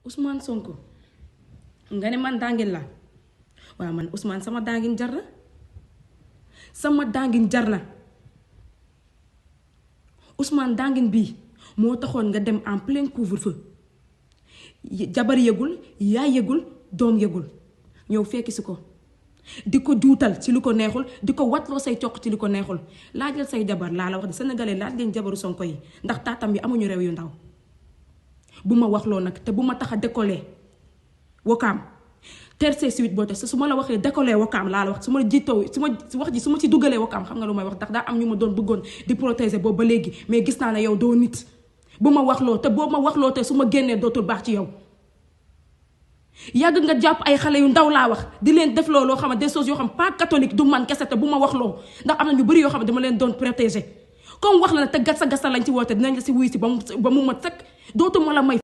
Ousmane Sonko nga ne man dangin la waaw man Ousmane sama dangin jar na sama dangin jar na Ousmane dangin bii moo taxoon nga dem en plein couvre-feu jabar yëgul yaay yëgul doom yëgul ñëw fekki si ko di ko juutal ci lu ko neexul di ko watloo say coq ci lu ko neexul laajal say jabar laa la wax de sénégalais laaj leen jabaru Sonko yi ndax taatam bi amuñu réew yu ndaw bu ma waxloo nag te bu ma tax a décoller Wakaam terce suite boo te su ma la waxee décoller Wakaam laa la wax su ma jiitoo su ma ci duggalee Wakaam xam nga lu may wax ndax daa am ñu ma doon bëggoon di protéger boobu ba léegi mais gis naa ne yow doo nit bu ma waxloo te boo ma waxloo te su ma génnee dootul baax ci yow yàgg nga jàpp ay xale yu ndaw laa wax di leen def loo xam ne des choses yoo xam pas catholique du man kese te bu ma waxloo ndax am na ñu bëri yoo xam ne dama leen doon protéger comme wax la ne te gasa lañ ci woote dinañ la si wuy si ba mu mat sëkk dootuma la may